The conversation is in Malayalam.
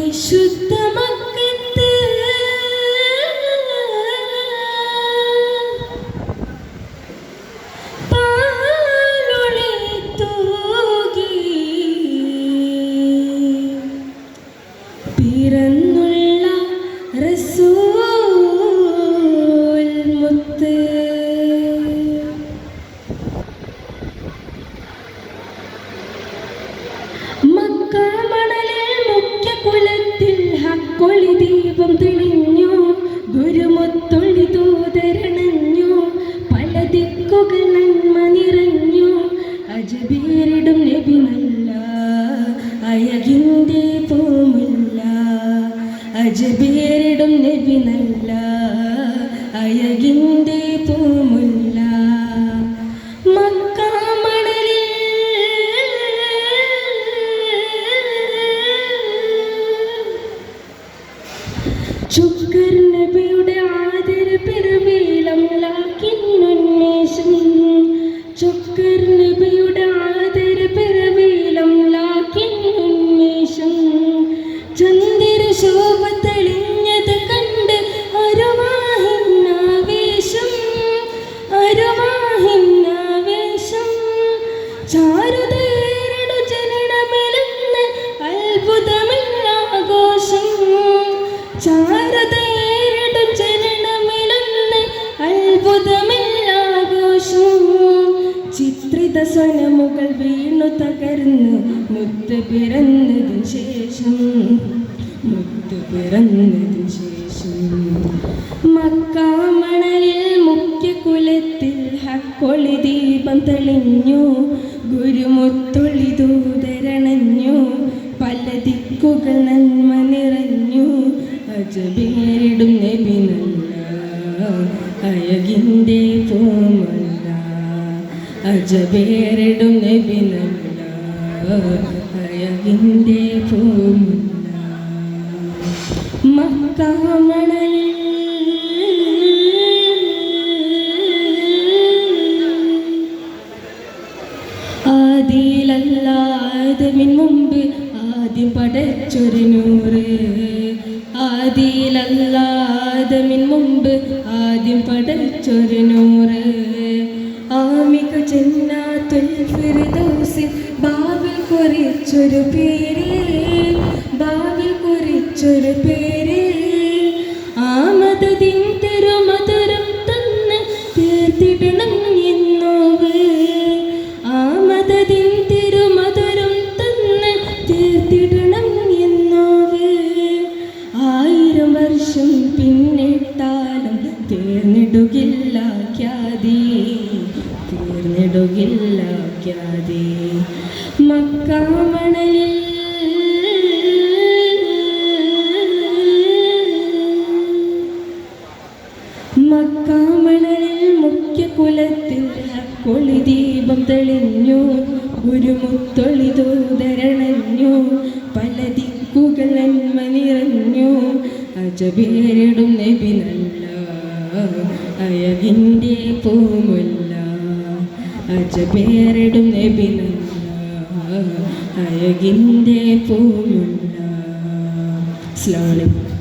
പരിശുദ്ധമക്കത്ത് പാലൊളി തൂകി പിറന്നുള്ള റസൂൽ മുത്ത് കുലത്തിൽ ഹക്കൊളി ദീപം തെളിഞ്ഞു ഗുരുമുത്തൊളി ദൂതരണഞ്ഞു പല ദിക്കുകൾ നന്മ നിറഞ്ഞു അജബീരിടും നബി നല്ല അയകിൻ്റെ പൂമുല്ല അജബീരിടും നബി നല്ല അയകിൻ്റെ പൂമുല്ല ചുക്കർ നബിയുടെ ആദര പിറവിയിലും ലാക്കിന്നുന്മേഷം ചുക്കർ നബിയുടെ ആദര പിറവിയിലും ലാക്കിന്നുന്മേഷം ചന്ദ്ര ശോഭ തെളിഞ്ഞത് കണ്ട് അരുവാഹിന്നാവേശം അരുവാഹിന്നാവേശം ചാരുതേരടു ജനനമെലന്ന് അത്ഭുതമില്ലാഘോഷം ചാരതേരടും ചരണമിലൊന്ന് അത്ഭുതമില്ലാഘോഷം ചിത്രിത സ്വനമുകൾ വീണു തകർന്നു മുത്ത് പിറന്നതിന് ശേഷം മുത്ത് പിറന്നതിന് ശേഷം മക്കാമണലിൽ മുഖ്യ കുലത്തിൽ ഹക്കൊളി ദീപം തെളിഞ്ഞു ഗുരുമുത്തൊളി ദൂതരണഞ്ഞു പല ദിക്കുകൾ നന്മ നിറഞ്ഞു അജബീരിടും നബി നല്ല അയകിൻ്റെ പൂമല്ല അജബീരിടും നബി നല്ല അയകിൻ്റെ പൂമല്ല മക്കാമണലിൽ ആദിയിലല്ലാദമിൻ മുമ്പ് ആദ്യം പടച്ചൊരു നൂറ് ആദിയിലല്ലാദമിൻ മുമ്പ് ആദ്യം പടച്ചൊരു നൂറ് ആമിക ജന്നാത്തുൽ ഫിർദൗസിൽ ബാവിൽ കുറിച്ചൊരു പേര് ബാവിൽ കുറിച്ചൊരു പേര് ആമദദിൻ തിരുമധുരം തന്ന് തീർത്തിടണം എന്നോവ് ആമദദിൻ തിരുമധുരം തന്ന് തീർത്തിടണം എന്നോവ് 1000 വർഷം പിന്നിട്ടാലും തീർന്നിടുകില്ല ഖ്യാതി തീർന്നിടുകില്ല ഖ്യാതി മക്കാമണലിൽ മക്കാമണലിൽ മുഖ്യ കുലത്തിൽ ഹക്കൊളി ദീപം തെളിഞ്ഞു ഗുരുമുത്തൊളി ദൂതരണഞ്ഞു പല ദിക്കുകൾ നന്മ നിറഞ്ഞു അജബീരിടും നബി നല്ല അയകിൻ്റെ പൂമുല്ല അജബീരിടും നബി നല്ല അയകിൻ്റെ പൂമുല്ല. അസ്സലാമു അലൈക്കും.